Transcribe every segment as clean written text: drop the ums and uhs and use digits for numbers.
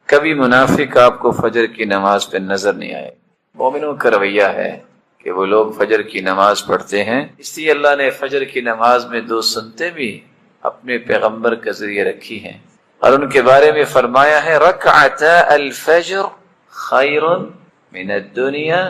کبھی منافق آپ کو فجر کی نماز پہ نظر نہیں آئے. مومنوں کا رویہ ہے کہ وہ لوگ فجر کی نماز پڑھتے ہیں. اس لیے اللہ نے فجر کی نماز میں 2 سنتیں بھی اپنے پیغمبر کے ذریعے رکھی ہیں اور ان کے بارے میں فرمایا ہے رکعتا الفجر خیر من الدنیا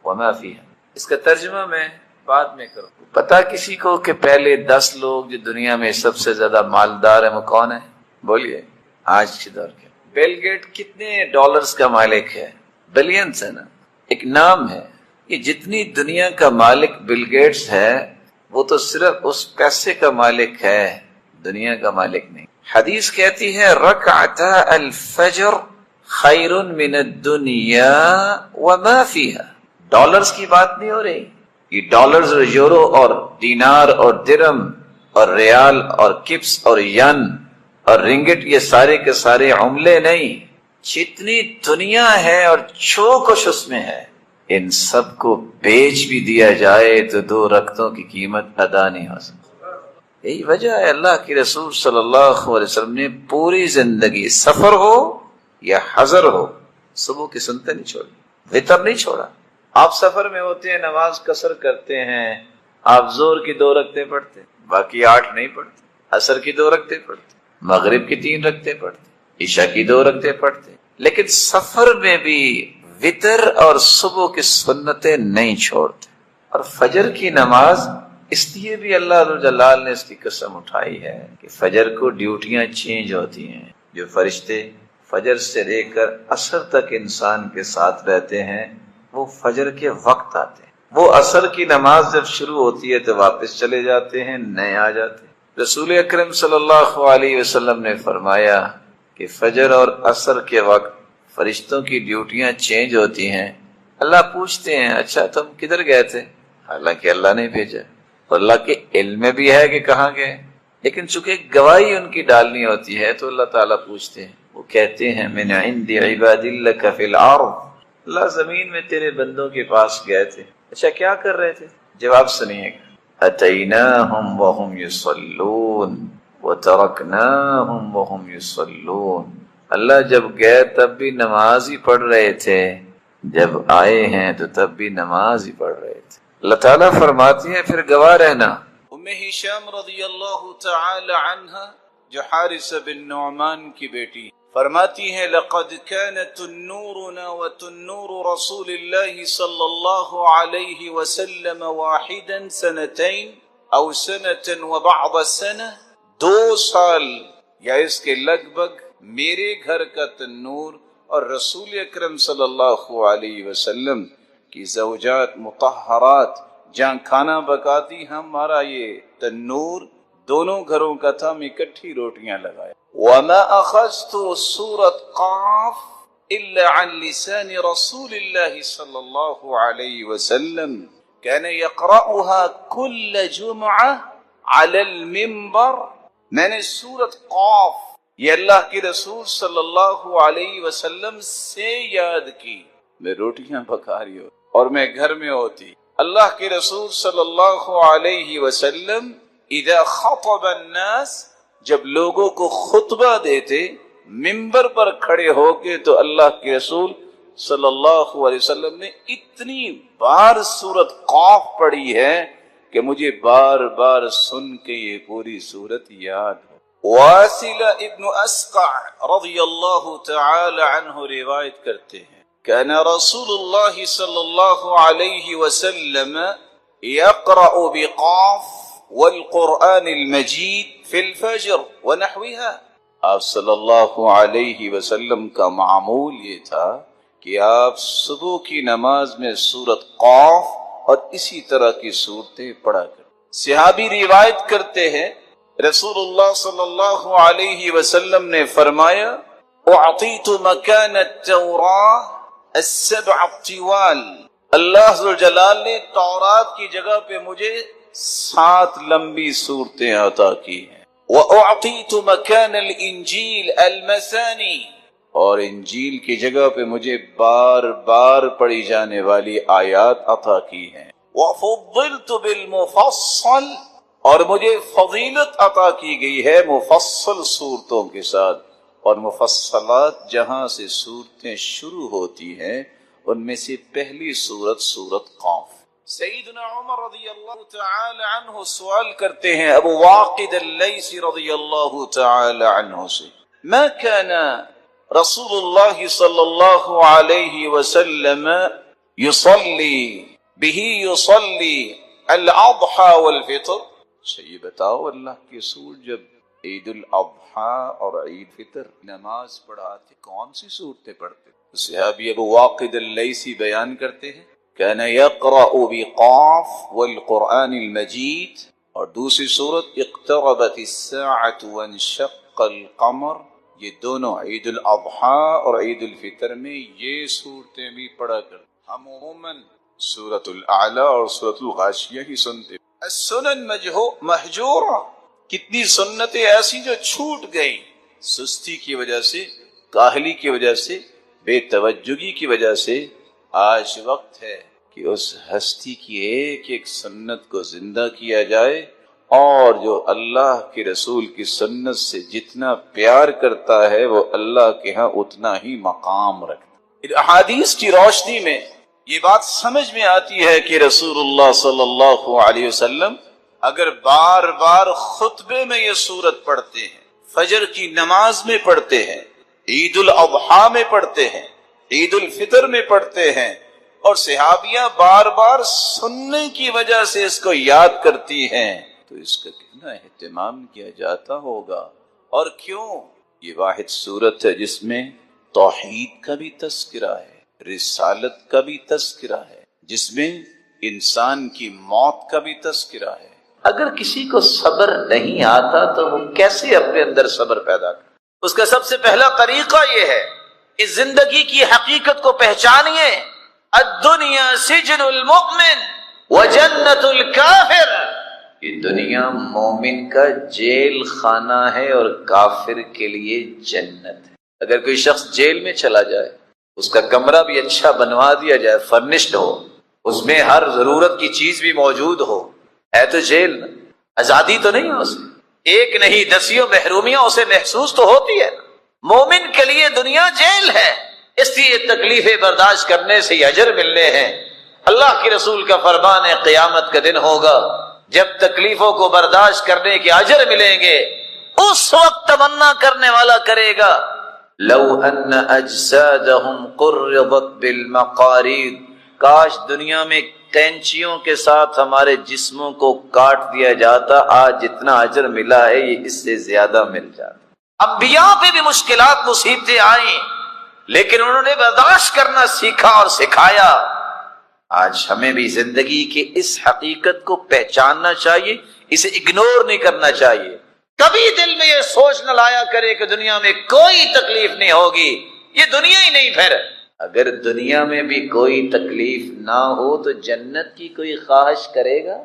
وما فیہا. اس کا ترجمہ میں بعد میں کروں. پتا کسی کو کہ پہلے 10 لوگ جو دنیا میں سب سے زیادہ مالدار ہیں وہ کون ہیں؟ بولیے. آج کے دور کے بل گیٹ کتنے ڈالرز کا مالک ہے؟ بلینز ہے نا. ایک نام ہے. یہ جتنی دنیا کا مالک بل گیٹس ہے وہ تو صرف اس پیسے کا مالک ہے، دنیا کا مالک نہیں. حدیث کہتی ہے رکعتا الفجر خیر من الدنیا وما فیہا. ڈالرز کی بات نہیں ہو رہی. یہ ڈالرز اور یورو اور دینار اور درم اور ریال اور کپس اور ین اور رنگٹ، یہ سارے کے سارے عملے نہیں. جتنی دنیا ہے اور جو کچھ اس میں ہے ان سب کو بیچ بھی دیا جائے تو 2 رکعتوں کی قیمت ادا نہیں ہو سکتی. یہی وجہ ہے اللہ کے رسول صلی اللہ علیہ وسلم نے پوری زندگی سفر ہو یا حضر ہو صبح کی سنتے نہیں چھوڑی، وتر نہیں چھوڑا. آپ سفر میں ہوتے ہیں، نماز قصر کرتے ہیں، آپ ظہر کی 2 رکعتیں پڑھتے، باقی 8 نہیں پڑھتے. عصر کی 2 رکعتیں پڑھتے، مغرب کی 3 رکعتیں پڑھتے، عشاء کی 2 رکعتیں پڑھتے. لیکن سفر میں بھی وتر اور صبح کی سنتیں نہیں چھوڑتے. اور فجر کی نماز اس لیے بھی اللہ جلال نے اس کی قسم اٹھائی ہے کہ فجر کو ڈیوٹیاں چینج ہوتی ہیں. جو فرشتے فجر سے لے کر عصر تک انسان کے ساتھ رہتے ہیں وہ فجر کے وقت آتے ہیں. وہ عصر کی نماز جب شروع ہوتی ہے تو واپس چلے جاتے ہیں، نئے آ جاتے ہیں. رسول اکرم صلی اللہ علیہ وسلم نے فرمایا کہ فجر اور عصر کے وقت فرشتوں کی ڈیوٹیاں چینج ہوتی ہیں. اللہ پوچھتے ہیں اچھا تم کدھر گئے تھے؟ حالانکہ اللہ نے بھیجا اور اللہ کے علم میں بھی ہے کہ کہاں گئے، لیکن چونکہ گواہی ان کی ڈالنی ہوتی ہے تو اللہ تعالیٰ پوچھتے ہیں. وہ کہتے ہیں من عند عباد لک فی الارض، اللہ زمین میں تیرے بندوں کے پاس گئے تھے. اچھا کیا کر رہے تھے؟ جواب سنیے گا. اتیناہم وہم یصلون وترکناہم وہم یصلون. اللہ جب گئے تب بھی نماز ہی پڑھ رہے تھے، جب آئے ہیں تو تب بھی نماز ہی پڑھ رہے تھے. اللہ تعالیٰ فرماتی ہے پھر گواہ رہنا. ام ہشام رضی اللہ تعالی عنہا جو حارث بن نعمان کی بیٹی فرماتی ہے لقد كان تنورنا وتنور رسول الله صلی اللہ علیہ وسلم واحدا سنتين او سنة وبعض سنة. 2 سال یا اس کے لگ بھگ میرے گھر کا تنور اور رسول اکرم صلی اللہ علیہ وسلم کی زوجات مطہرات جہاں کھانا پکاتی ہمارا یہ تنور دونوں گھروں کا تھا. ہم اکٹھی روٹیاں لگایا. وما اخذت سورة قاف الا عن لسان رسول الله صلی اللہ علیہ وسلم كان يقرأها كل جمعة على المنبر. میں نے سورة قاف یہ اللہ کے رسول صلی اللہ علیہ وسلم سے یاد کی. میں روٹیاں پکا رہی ہوں اور میں گھر میں ہوتی. اللہ کے رسول صلی اللہ علیہ وسلم اذا خطب الناس جب لوگوں کو خطبہ دیتے منبر پر کھڑے ہو کے تو اللہ کے رسول صلی اللہ علیہ وسلم نے اتنی بار سورت قاف پڑھی ہے کہ مجھے بار بار سن کے یہ پوری سورت یاد ہو. واصل ابن اسقع رضی اللہ تعالی عنہ روایت کرتے ہیں كان رسول الله صلى الله عليه وسلم يقرأ بقاف والقرآن المجيد في الفجر ونحوها. آپ صلی اللہ علیہ وسلم کا معمول یہ تھا کہ آپ صبح کی نماز میں سورت قاف اور اسی طرح کی صورتیں پڑھا کرتے. صحابی روایت کرتے ہیں رسول اللہ صلی اللہ علیہ وسلم نے فرمایا اعطیت مکان التوراة السبع الطوال. اللہ ذوالجلال نے تورات کی جگہ پہ مجھے 7 لمبی صورتیں عطا کی ہیں. وَأُعْطِيتُ مَكَانَ الْإِنْجِيلِ الْمَثَانِي اور انجیل کی جگہ پہ مجھے بار بار پڑھی جانے والی آیات عطا کی ہیں. وَفُضِّلْتُ بِالْمُفَصَّلِ اور مجھے فضیلت عطا کی گئی ہے مفصل صورتوں کے ساتھ. اور مفصلات جہاں سے صورتیں شروع ہوتی ہیں ان میں سے پہلی صورت سورت قاف۔ سیدنا عمر رضی اللہ تعالی عنہ سوال کرتے ہیں ابو واقد اللیثی رضی اللہ تعالی عنہ سے، ما كان رسول اللہ صلی اللہ علیہ وسلم يصلي الاضحى والفطر؟ یہ بتاؤ اللہ کے رسول جب عید الاضحیٰ اور عید فطر نماز پڑھاتے کون سی صورتیں پڑھتے؟ صحابی ابو واقد اللیثی بیان کرتے ہیں كان يقرأ بقاف والقرآن المجید، اور دوسری صورت اقتربت الساعة وانشق القمر، یہ دونوں عید الاضحیٰ اور عید الفطر میں یہ صورتیں بھی پڑھا کر۔ ہم عموماً سورۃ الاعلی اور سورۃ الغاشیہ ہی سنتے۔ السنن مہجورہ، کتنی سنتیں ایسی جو چھوٹ گئی سستی کی وجہ سے، کاہلی کی وجہ سے، بے توجہی کی وجہ سے۔ آج وقت ہے کہ اس ہستی کی ایک ایک سنت کو زندہ کیا جائے، اور جو اللہ کے رسول کی سنت سے جتنا پیار کرتا ہے وہ اللہ کے ہاں اتنا ہی مقام رکھتا ہے۔ احادیث کی روشنی میں یہ بات سمجھ میں آتی ہے کہ رسول اللہ صلی اللہ علیہ وسلم اگر بار بار خطبے میں یہ سورت پڑھتے ہیں، فجر کی نماز میں پڑھتے ہیں، عید الاضحیٰ میں پڑھتے ہیں، عید الفطر میں پڑھتے ہیں، اور صحابیاں بار بار سننے کی وجہ سے اس کو یاد کرتی ہیں، تو اس کا کتنا اہتمام کیا جاتا ہوگا۔ اور کیوں؟ یہ واحد صورت ہے جس میں توحید کا بھی تذکرہ ہے، رسالت کا بھی تذکرہ ہے، جس میں انسان کی موت کا بھی تذکرہ ہے۔ اگر کسی کو صبر نہیں آتا تو وہ کیسے اپنے اندر صبر پیدا کرے؟ اس کا سب سے پہلا طریقہ یہ ہے کہ زندگی کی حقیقت کو پہچانیے۔ الدنیا سجن المؤمن وجنت الکافر، یہ دنیا مومن کا جیل خانہ ہے اور کافر کے لیے جنت ہے۔ اگر کوئی شخص جیل میں چلا جائے، اس کا کمرہ بھی اچھا بنوا دیا جائے، فرنشڈ ہو، اس میں ہر ضرورت کی چیز بھی موجود ہو، ہے تو جیل نا، آزادی تو نہیں ہے اسے، ایک نہیں دسیوں محرومیاں اسے محسوس تو ہوتی ہے۔ مومن کے لیے دنیا جیل ہے، اس لیے تکلیفیں برداشت کرنے سے ہی اجر ملنے ہیں۔ اللہ کے رسول کا فرمان ہے قیامت کا دن ہوگا جب تکلیفوں کو برداشت کرنے کے اجر ملیں گے، اس وقت تمنا کرنے والا کرے گا لو ان اجسادهم قرضت بالمقارید، کاش دنیا میں کینچیوں کے ساتھ ہمارے جسموں کو کاٹ دیا جاتا، آج جتنا اجر ملا ہے یہ اس سے زیادہ مل جاتا۔ انبیاء پہ بھی مشکلات مصیبتیں آئیں لیکن انہوں نے برداشت کرنا سیکھا اور سکھایا۔ آج ہمیں بھی زندگی کے اس حقیقت کو پہچاننا چاہیے، اسے اگنور نہیں کرنا چاہیے۔ کبھی دل میں یہ سوچ نہ لایا کرے کہ دنیا میں کوئی تکلیف نہیں ہوگی، یہ دنیا ہی نہیں۔ پھر اگر دنیا میں بھی کوئی تکلیف نہ ہو تو جنت کی کوئی خواہش کرے گا؟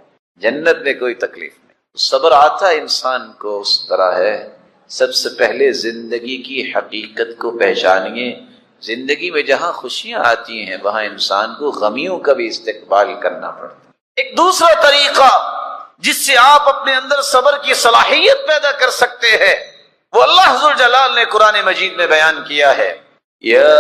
جنت میں کوئی تکلیف نہیں۔ صبر آتا ہے انسان کو اس طرح ہے، سب سے پہلے زندگی کی حقیقت کو پہچانیے۔ زندگی میں جہاں خوشیاں آتی ہیں وہاں انسان کو غمیوں کا بھی استقبال کرنا پڑتا ہے۔ ایک دوسرا طریقہ جس سے آپ اپنے اندر صبر کی صلاحیت پیدا کر سکتے ہیں وہ اللہ ذوالجلال نے قرآن مجید میں بیان کیا ہے۔ یا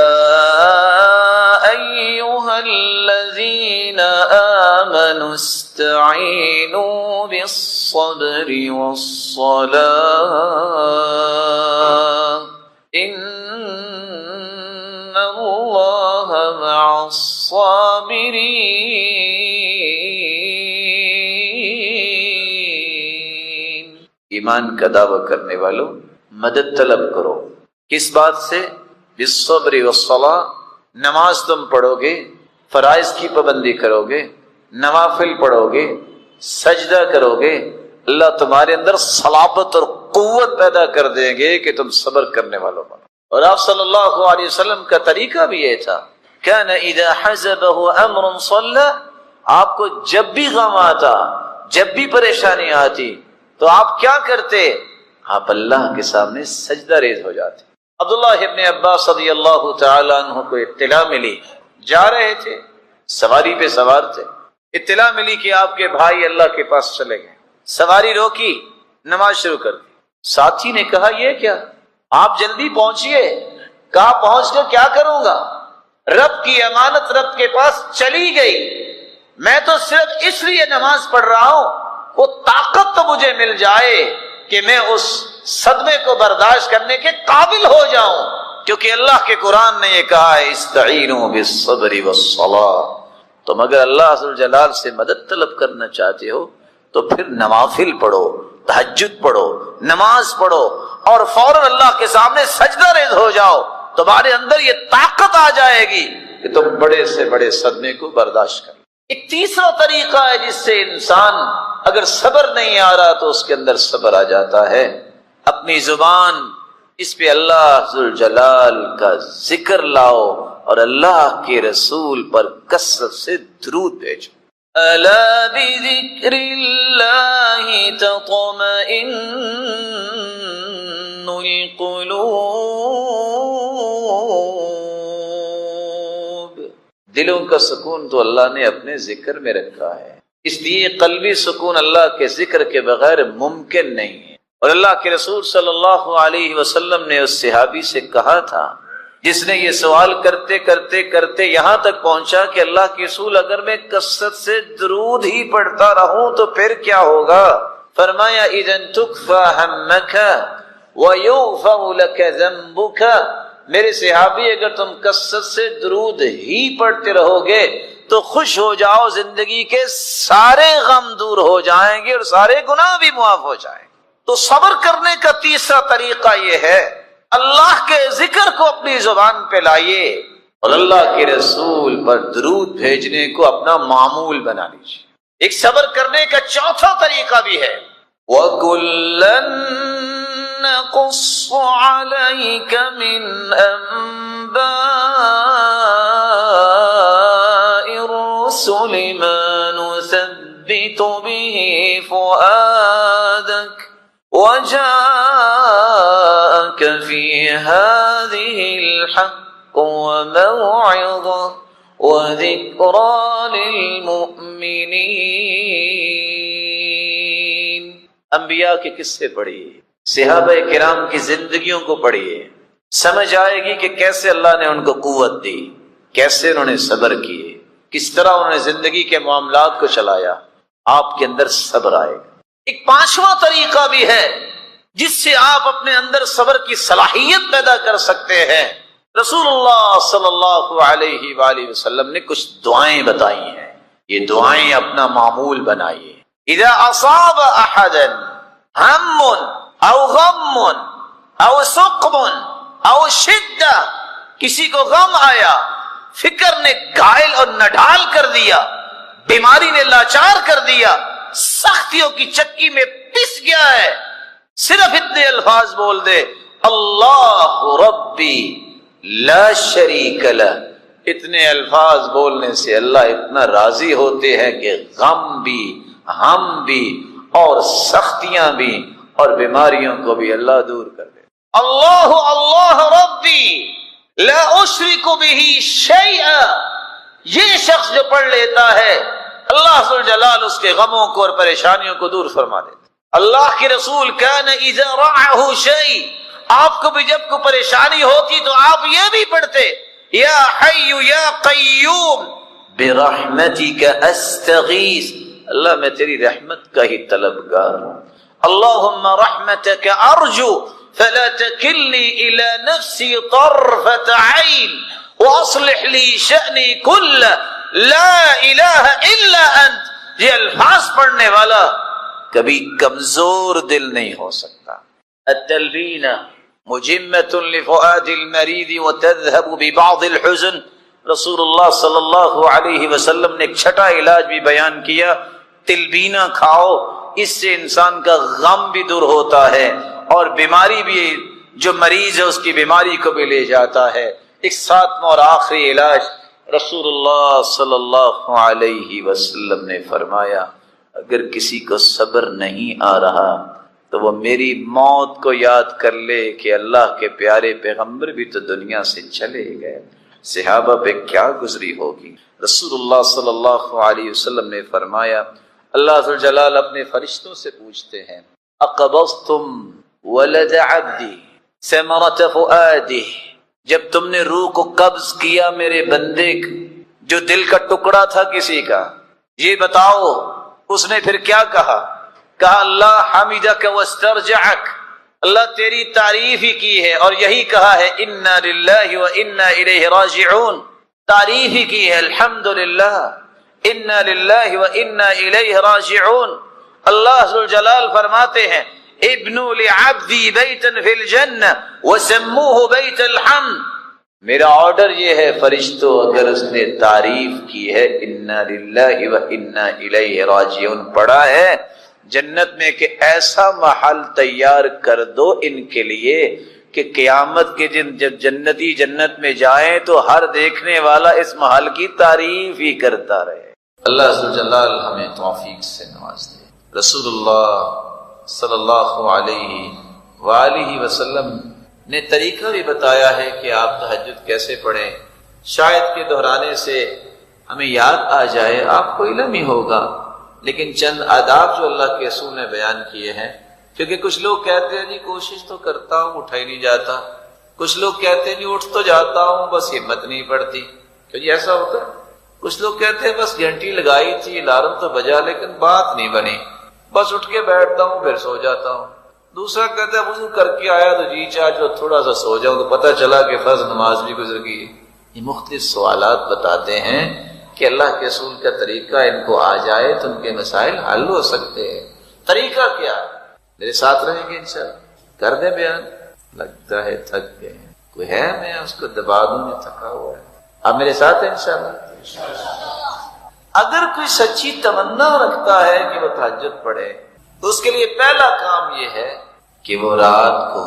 ایھا الذین آمنوا استعینوا بالصبر والصلاة ان اللہ مع الصابرین۔ ایمان کا دعویٰ کرنے والوں مدد طلب کرو، کس بات سے؟ بالصبر والصلاة، نماز تم پڑھو گے، فرائض کی پابندی کرو گے، نوافل پڑھو گے، سجدہ کرو گے، اللہ تمہارے اندر صلابت اور قوت پیدا کر دیں گے کہ تم صبر کرنے والوں بنو۔ اور آپ صلی اللہ علیہ وسلم کا طریقہ بھی یہ تھا، كان اذا حزبه امر صلى، آپ کو جب بھی غم آتا، جب بھی پریشانی آتی تو آپ کیا کرتے؟ آپ اللہ کے سامنے سجدہ ریز ہو جاتے۔ عبداللہ ابن عباس رضی اللہ تعالی عنہ کو اطلاع ملی، جا رہے تھے، سواری پہ سوار تھے، اطلاع ملی کہ آپ کے بھائی اللہ کے پاس چلے گئے۔ سواری روکی، نماز شروع کر دی۔ ساتھی نے کہا یہ کیا؟ آپ جلدی پہنچیے. کہاں پہنچ کر کیا کروں گا؟ رب کی امانت رب کے پاس چلی گئی. میں تو صرف اس لیے نماز پڑھ رہا ہوں وہ طاقت تو مجھے مل جائے کہ میں اس صدمے کو برداشت کرنے کے قابل ہو جاؤں. کیونکہ اللہ کے قرآن نے یہ کہا ہے استعینوا بالصبر والصلاۃ. تم اگر اللہ ذوالجلال سے مدد طلب کرنا چاہتے ہو تو پھر نوافل پڑھو، تہجد پڑھو، نماز پڑھو اور فوراً اللہ کے سامنے سجدہ ریز ہو جاؤ. تمہارے اندر یہ طاقت آ جائے گی کہ تم بڑے سے بڑے صدمے کو برداشت کرو. ایک تیسرا طریقہ ہے جس سے انسان اگر صبر نہیں آ رہا تو اس کے اندر صبر آ جاتا ہے. اپنی زبان اس پہ اللہ ذوالجلال کا ذکر لاؤ اور اللہ کے رسول پر کثرت سے درود بھیجو. الا بذکر اللہ تطمئن القلوب. دلوں کا سکون تو اللہ نے اپنے ذکر میں رکھا ہے، اس لیے قلبی سکون اللہ کے ذکر کے بغیر ممکن نہیں ہے. اور اللہ کے رسول صلی اللہ علیہ وسلم نے اس صحابی سے کہا تھا جس نے یہ سوال کرتے کرتے کرتے یہاں تک پہنچا کہ اللہ کے رسول اگر میں کثرت سے درود ہی پڑھتا رہوں تو پھر کیا ہوگا؟ فرمایا اذن تکفى همك ويغفر لك ذنبك. میرے صحابی اگر تم کثرت سے درود ہی پڑھتے رہو گے تو خوش ہو جاؤ، زندگی کے سارے غم دور ہو جائیں گے اور سارے گناہ بھی معاف ہو جائیں گے. تو صبر کرنے کا تیسرا طریقہ یہ ہے اللہ کے ذکر کو اپنی زبان پہ لائیے اور اللہ کے رسول پر درود بھیجنے کو اپنا معمول بنا لیجیے. ایک صبر کرنے کا چوتھا طریقہ بھی ہے وَكُلًّا نَقُصُّ عَلَيْكَ مِنْ أَنْبَاءِ الرُّسُلِ مَا نُثَبِّتُ بِهِ فُؤَادَكَ وَجَاءَكَ فِي هَذِهِ الْحَقُّ وَمَوْعِظَةٌ وَذِكْرَى لِلْمُؤْمِنِينَ. انبیاء کے قصے پڑھیے، صحابہ کرام کی زندگیوں کو پڑھیے، سمجھ آئے گی کہ کیسے اللہ نے ان کو قوت دی، کیسے انہوں نے صبر کیے، کس طرح انہوں نے زندگی کے معاملات کو چلایا. آپ کے اندر صبر آئے گا. ایک پانچواں طریقہ بھی ہے جس سے آپ اپنے اندر صبر کی صلاحیت پیدا کر سکتے ہیں. رسول اللہ صلی اللہ علیہ وآلہ وسلم نے کچھ دعائیں بتائی ہیں، یہ دعائیں اپنا معمول بنائیے. اذا اصاب احدا هم او غم او سقم او شدہ، کسی کو غم آیا، فکر نے گھائل اور نڈھال کر دیا، بیماری نے لاچار کر دیا، سختیوں کی چکی میں پس گیا ہے، صرف اتنے الفاظ بول دے اللہ ربی لا شریک لہ. اتنے الفاظ بولنے سے اللہ اتنا راضی ہوتے ہیں کہ غم بھی، ہم بھی اور سختیاں بھی اور بیماریوں کو بھی اللہ دور کر دے. اللہ اللہ ربی لا اشرک بہ شیئا. یہ شخص جو پڑھ لیتا ہے اللہ ذوالجلال اس کے غموں کو اور پریشانیوں کو دور فرما دیتا. اللہ کے رسول کان اذا رعہ شیء، آپ کو بھی جب کوئی پریشانی ہوتی تو آپ یہ بھی پڑھتے یا حی یا قیوم برحمتک استغیث. اللہ میں تیری رحمت کا ہی طلبگار ہوں. اللہم رحمتک ارجو فلا تکلنی الی نفسی طرفت عین واصلح لی شأنی کل لا الہ الا انت. یہ الفاظ پڑھنے والا کبھی کمزور دل نہیں ہو سکتا. التلبین مجمۃ لفؤاد المریض وتذهب ببعض الحزن. رسول اللہ صلی اللہ علیہ وسلم نے ایک چھٹا علاج بھی بیان کیا، تلبینہ کھاؤ، اس سے انسان کا غم بھی دور ہوتا ہے اور بیماری بھی، جو مریض ہے اس کی بیماری کو بھی لے جاتا ہے. ایک ساتواں اور آخری علاج رسول اللہ صلی اللہ علیہ وسلم نے فرمایا اگر کسی کو صبر نہیں آ رہا تو وہ میری موت کو یاد کر لے کہ اللہ کے پیارے پیغمبر بھی تو دنیا سے چلے گئے، صحابہ پہ کیا گزری ہوگی. رسول اللہ صلی اللہ علیہ وسلم نے فرمایا اللہ ذوالجلال اپنے فرشتوں سے پوچھتے ہیں اقبضتم ولد عبدی، ثمرۃ فؤادہ، جب تم نے روح کو قبض کیا میرے بندے جو دل کا ٹکڑا تھا کسی کا، یہ بتاؤ اس نے پھر کیا کہا؟ کہا اللہ حمیدک واسترجعک، اللہ تیری تعریف ہی کی ہے اور یہی کہا ہے انا للہ و انا الیہ راجعون، تعریف ہی کی ہے الحمدللہ انا للہ و انا الیہ راجعون۔ اللہ ذوالجلال فرماتے ہیں ابنوا لعبدی بیتا فی الجنہ وسموہ بیت الحمد، میرا آرڈر یہ ہے فرشتوں اگر اس نے تعریف کی ہے انا للہ و انا الیہ راجعون پڑھا ہے جنت میں کہ ایسا محل تیار کر دو ان کے لیے کہ قیامت کے دن جب جنتی جنت میں جائیں تو ہر دیکھنے والا اس محل کی تعریف ہی کرتا رہے۔ اللہ ذوالجلال ہمیں توفیق سے نواز دے۔ رسول اللہ صلی اللہ علیہ وآلہ وسلم نے طریقہ بھی بتایا ہے کہ آپ تہجد کیسے پڑھیں، شاید کہ دہرانے سے ہمیں یاد آ جائے، آپ کو علم ہی ہوگا، لیکن چند آداب جو اللہ کے رسول نے بیان کیے ہیں، کیونکہ کچھ لوگ کہتے ہیں جی کوشش تو کرتا ہوں اٹھا ہی نہیں جاتا، کچھ لوگ کہتے ہیں جی اٹھ تو جاتا ہوں بس ہمت نہیں پڑتی، تو یہ ایسا ہوتا ہے۔ کچھ لوگ کہتے ہیں بس گھنٹی لگائی تھی الارم تو بجا لیکن بات نہیں بنی، بس اٹھ کے بیٹھتا ہوں پھر سو جاتا ہوں۔ دوسرا کہتا ہے وضو کر کے آیا تو جی چاہ جو تھوڑا سا سو جاؤں تو پتہ چلا کہ فرض نماز بھی گزر گئی۔ یہ مختلف سوالات بتاتے ہیں کہ اللہ کے رسول کا طریقہ ان کو آ جائے تو ان کے مسائل حل ہو سکتے ہیں۔ طریقہ کیا؟ میرے ساتھ رہیں گے انشاءاللہ، کر دیں بیان۔ لگتا ہے تھک گئے ہیں، کوئی ہے میں اس کو دبا دوں میں تھکا ہوا ہے، آپ میرے ساتھ ہیں انشاءاللہ۔ اگر کوئی سچی تمنا رکھتا ہے کہ وہ تہجد پڑھے تو اس کے لیے پہلا کام یہ ہے کہ وہ رات کو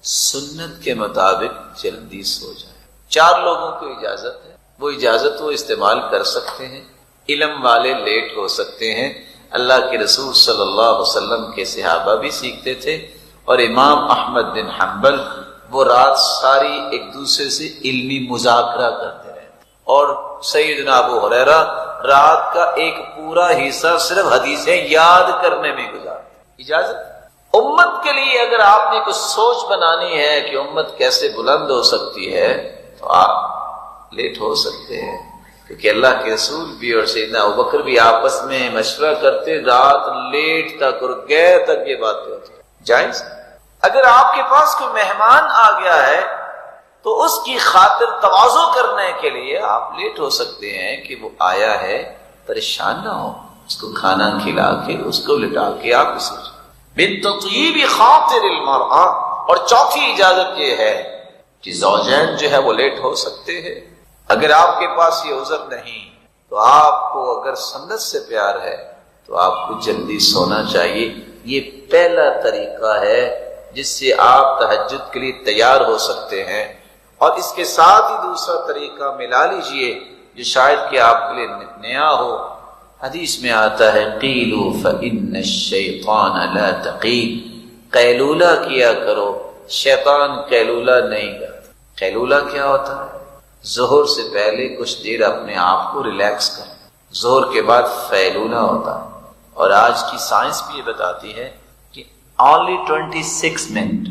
سنت کے مطابق جلدی سو جائے۔ 4 لوگوں کو اجازت ہے، وہ اجازت وہ استعمال کر سکتے ہیں۔ علم والے لیٹ ہو سکتے ہیں، اللہ کے رسول صلی اللہ علیہ وسلم کے صحابہ بھی سیکھتے تھے، اور امام احمد بن حنبل وہ رات ساری ایک دوسرے سے علمی مذاکرہ کرتے رہتے، اور سیدنا ابو ہریرہ رات کا ایک پورا حصہ صرف حدیثیں یاد کرنے میں گزارتے۔ اجازت امت کے لیے اگر آپ نے کچھ سوچ بنانی ہے کہ امت کیسے بلند ہو سکتی ہے تو آپ لیٹ ہو سکتے ہیں، کیونکہ اللہ کے رسول بھی اور سیدنا ابوبکر بھی آپس میں مشورہ کرتے، رات لیٹ تک اور گئے تک یہ باتیں ہوتی ہیں۔ جائز اگر آپ کے پاس کوئی مہمان آ گیا ہے تو اس کی خاطر تواضع کرنے کے لیے آپ لیٹ ہو سکتے ہیں کہ وہ آیا ہے پریشان نہ ہو، اس کو کھانا کھلا کے اس کو لٹا کے آپ اسے بن تطیب خاطر المرأة۔ اور چوتھی اجازت یہ ہے کہ زوجین جو ہے وہ لیٹ ہو سکتے ہیں۔ اگر آپ کے پاس یہ عذر نہیں تو آپ کو اگر سنت سے پیار ہے تو آپ کو جلدی سونا چاہیے۔ یہ پہلا طریقہ ہے جس سے آپ تہجد کے لیے تیار ہو سکتے ہیں، اور اس کے ساتھ ہی دوسرا طریقہ ملا لیجئے جو شاید کہ آپ کے لیے نیا ہو۔ حدیث میں آتا ہے قیلوا فإن الشیطان لا تقیل، قیلولہ کیا کرو، شیطان قیلولہ نہیں کرتا۔ قیلولہ کیا ہوتا ہے؟ ظہر سے پہلے کچھ دیر اپنے آپ کو ریلیکس کریں، ظہر کے بعد فیلولہ ہوتا ہے، اور آج کی سائنس بھی یہ بتاتی ہے کہ only 26 منٹ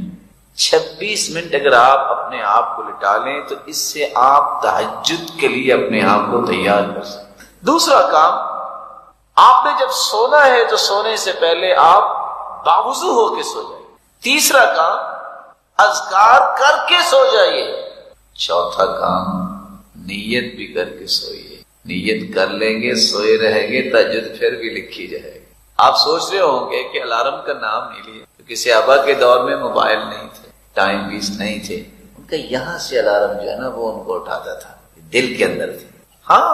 26 منٹ اگر آپ اپنے آپ کو لٹا لیں تو اس سے آپ تہجد کے لیے اپنے آپ کو تیار کر سکتے ہیں۔ دوسرا کام، آپ نے جب سونا ہے تو سونے سے پہلے آپ باوضو ہو کے سو جائیے۔ تیسرا کام، اذکار کر کے سو جائیے۔ چوتھا کام، نیت بھی کر کے سوئیے۔ نیت کر لیں گے، سوئے رہیں گے، تہجد پھر بھی لکھی جائے گی۔ آپ سوچ رہے ہوں گے کہ الارم کا نام نہیں لیا، کیونکہ صحابہ کے دور میں موبائل نہیں تھے، ٹائم پیس نہیں تھے، ان کا یہاں سے الارم جو ہے نا وہ ان کو اٹھاتا تھا، دل کے اندر تھے۔ ہاں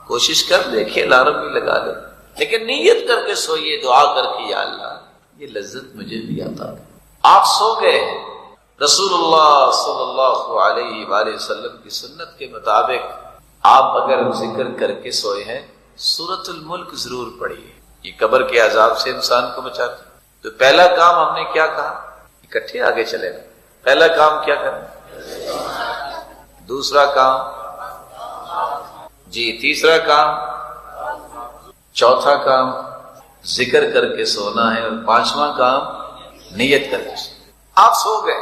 کوشش کر دیکھیے الارم بھی لگا لیں، لیکن نیت کر کے سوئیے، دعا کر کے یا اللہ یہ لذت مجھے بھی عطا کر۔ آپ سو گئے، رسول اللہ صلی اللہ علیہ وآلہ وسلم کی سنت کے مطابق آپ اگر ذکر کر کے سوئے ہیں سورۃ الملک ضرور پڑھیے، یہ قبر کے عذاب سے انسان کو بچاتی۔ تو پہلا کام ہم نے کیا کہا؟ اکٹھے آگے چلے گا۔ پہلا کام کیا کرنا؟ دوسرا کام جی، تیسرا کام، چوتھا کام ذکر کر کے سونا ہے، اور پانچواں کام نیت کر کے سونا۔ آپ سو گئے،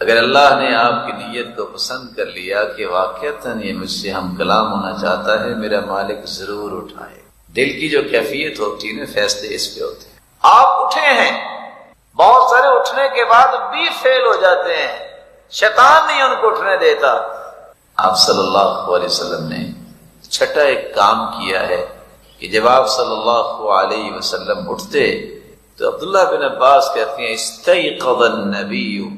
اگر اللہ نے آپ کی نیت کو پسند کر لیا کہ واقعتاً یہ مجھ سے ہم کلام ہونا چاہتا ہے، میرا مالک ضرور اٹھائے۔ دل کی جو کیفیت ہوتی ہے نا، فیصلے اس پہ ہوتے ہیں۔ آپ اٹھے ہیں، بہت سارے اٹھنے کے بعد بھی فیل ہو جاتے ہیں، شیطان نہیں ان کو اٹھنے دیتا۔ آپ صلی اللہ علیہ وسلم نے چھٹا ایک کام کیا ہے کہ جب آپ صلی اللہ علیہ وسلم اٹھتے تو عبداللہ بن عباس کہتے ہیں استيقظ النبی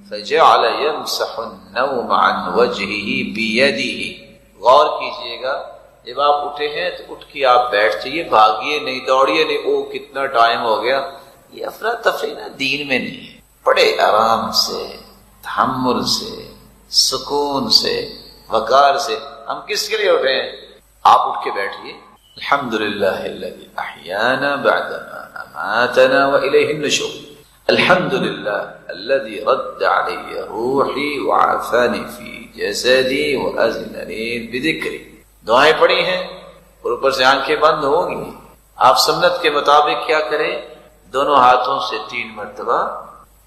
فجعل يمسح النوم عن وجهه بيده۔ غور کیجئے گا، جب آپ اٹھے ہیں تو اٹھ کے آپ بیٹھ جائیے، بھاگیے نہیں، دوڑیے نہیں، او کتنا ٹائم ہو گیا۔ یہ افراتفری نا دین میں نہیں ہے۔ بڑے آرام سے، تحمل سے، سکون سے، وقار سے۔ ہم کس کے لیے اٹھے ہیں؟ آپ اٹھ کے بیٹھیے، الحمدللہ الذی احیانا بعدما اماتنا والیہ النشور، الحمدللہ الذی رد علی روحی وعافانی فی جسدی واذن لی بذکری۔ دعائیں پڑھی ہیں اور اوپر سے آنکھیں بند ہوں گی۔ آپ سنت کے مطابق کیا کریں؟ دونوں ہاتھوں سے 3 مرتبہ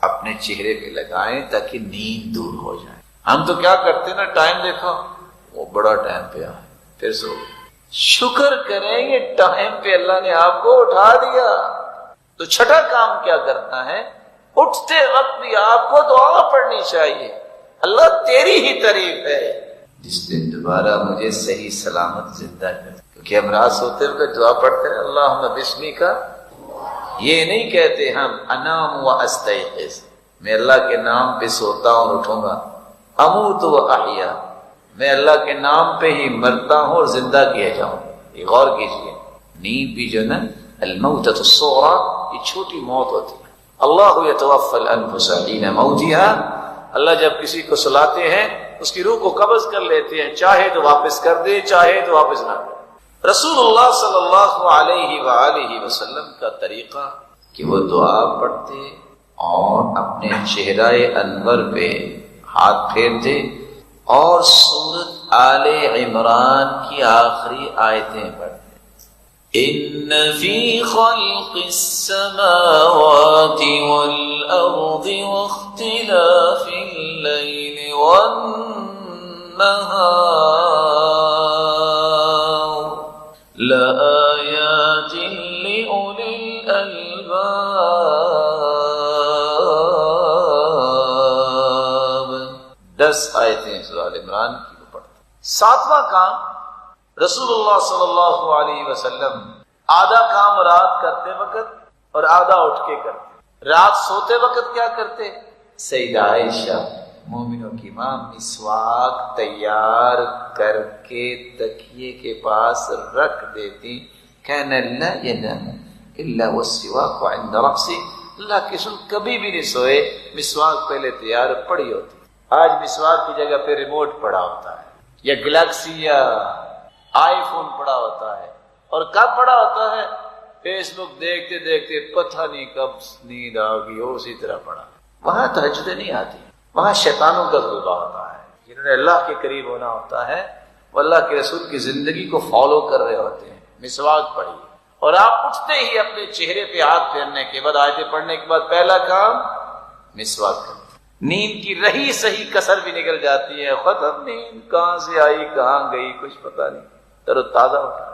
اپنے چہرے پہ لگائیں تاکہ نیند دور ہو جائے۔ ہم تو کیا کرتے نا، ٹائم دیکھو، وہ بڑا ٹائم پہ آئے پھر سو گئے۔ شکر کریں یہ ٹائم پہ اللہ نے آپ کو اٹھا دیا۔ تو چھٹا کام کیا کرنا ہے؟ اٹھتے وقت بھی آپ کو دعا پڑھنی چاہیے، اللہ تیری ہی تعریف ہے جس دن دوبارہ مجھے صحیح سلامت زندہ کر، کیونکہ ہم رات سوتے ہوئے دعا پڑھتے ہیں اللہم بسمک۔ یہ نہیں کہتے ہم انام و استیقظ، میں اللہ کے نام پہ سوتا ہوں اور اٹھوں گا، اموت و احیا، میں اللہ کے نام پہ ہی مرتا ہوں اور زندہ کیا جاؤں۔ یہ غور کیجئے، نیند بھی جو نا الموتۃ الصغریٰ، یہ چھوٹی موت ہوتی ہے۔ اللہ یتوفی الانفس حین موتها، اللہ جب کسی کو سلاتے ہیں اس کی روح کو قبض کر لیتے ہیں، چاہے تو واپس کر دے، چاہے تو واپس نہ کرے۔ رسول اللہ صلی اللہ علیہ وآلہ وسلم کا طریقہ کہ وہ دعا پڑھتے اور اپنے چہرہ انور پہ ہاتھ پھیرتے اور سورۃ آل عمران کی آخری آیتیں پڑھتے۔ ان فی خلق السماوات والارض واختلاف اللیل والنہار لآیات لأولی الالباب۔ 10 آیتیں سورہ عمران کی وہ پڑھتے۔ 7واں کام، رسول اللہ صلی اللہ علیہ وسلم آدھا کام رات کرتے وقت اور آدھا اٹھ کے کرتے۔ رات سوتے وقت کیا کرتے؟ سیدہ عائشہ مومنوں کی ماں مسواک تیار کر کے تکیے کے پاس رکھ دیتی، کان لا ینام الا والسواک عند رأسه، اللہ کے رسول کبھی بھی نہیں سوئے، مسواک پہلے تیار پڑی ہوتی۔ آج مسواک کی جگہ پہ ریموٹ پڑا ہوتا ہے، یا گلیکسی یا آئی فون پڑا ہوتا ہے، اور کب پڑا ہوتا ہے؟ فیس بک دیکھتے دیکھتے پتہ نہیں کب نیند آ گئی ہو، اسی طرح پڑا۔ وہاں تہجد نہیں آتی، وہاں شیطانوں کا غلبہ ہوتا ہے۔ جنہوں نے اللہ کے قریب ہونا ہوتا ہے وہ اللہ کے رسول کی زندگی کو فالو کر رہے ہوتے ہیں۔ مسواک پڑھیے، اور آپ اٹھتے ہی اپنے چہرے پہ ہاتھ پھیرنے کے بعد، آیتیں پڑھنے کے بعد پہلا کام مسواک کریں۔ نیند کی رہی صحیح کسر بھی نکل جاتی ہے، ختم نیند کہاں سے آئی کہاں گئی کچھ پتہ نہیں، تر و تازہ اٹھا۔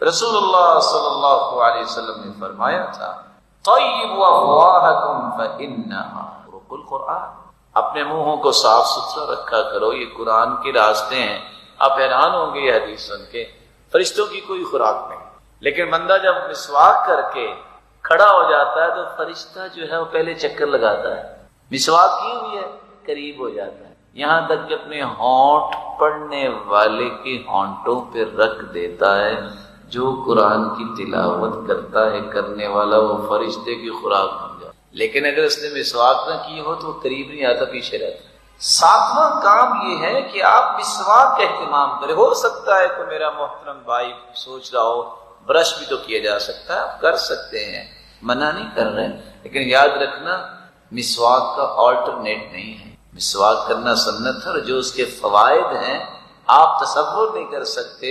رسول اللہ صلی اللہ علیہ وسلم نے فرمایا تھا طیبوا افواہکم فانہا رق القرآن، اپنے منہوں کو صاف ستھرا رکھا کرو، یہ قرآن کے راستے ہیں۔ آپ حیران ہوں گے یہ حدیث سن کے، فرشتوں کی کوئی خوراک نہیں، لیکن بندہ جب مسواک کر کے کھڑا ہو جاتا ہے تو فرشتہ جو ہے وہ پہلے چکر لگاتا ہے، مسواک کی ہوئی ہے قریب ہو جاتا ہے، یہاں تک کہ اپنے ہونٹ پڑھنے والے کے ہونٹوں پہ رکھ دیتا ہے۔ جو قرآن کی تلاوت کرتا ہے کرنے والا، وہ فرشتے کی خوراک بن جاتا، لیکن اگر اس نے مسواک نہ کی ہو تو وہ قریب نہیں آتا، پیچھے رہتا۔ 7واں کام یہ ہے کہ آپ مسواک کا اہتمام کریں۔ ہو سکتا ہے کہ میرا محترم بھائی سوچ رہا ہو برش بھی تو کیا جا سکتا ہے، آپ کر سکتے ہیں، منع نہیں کر رہے، لیکن یاد رکھنا مسواک کا آلٹرنیٹ نہیں ہے۔ مسواک کرنا سنت ہے، اور جو اس کے فوائد ہیں آپ تصور نہیں کر سکتے،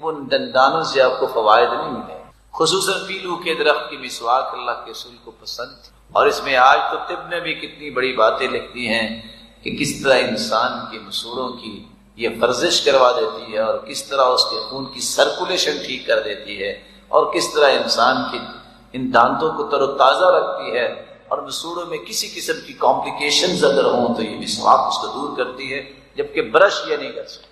وہ دندانوں سے آپ کو فوائد نہیں ملے۔ خصوصاً پیلو کے درخت کی مسواک اللہ کے رسول کو پسند تھی، اور اس میں آج تو طب نے بھی کتنی بڑی باتیں لکھی ہیں کہ کس طرح انسان کے مسوڑوں کی یہ ورزش کروا دیتی ہے، اور کس طرح اس کے خون کی سرکولیشن ٹھیک کر دیتی ہے، اور کس طرح انسان کی ان دانتوں کو تر و تازہ رکھتی ہے، اور مسوڑوں میں کسی قسم کی کمپلیکیشنز اگر ہوں تو یہ مسواک اس کو دور کرتی ہے، جبکہ برش یہ نہیں کر سکتی۔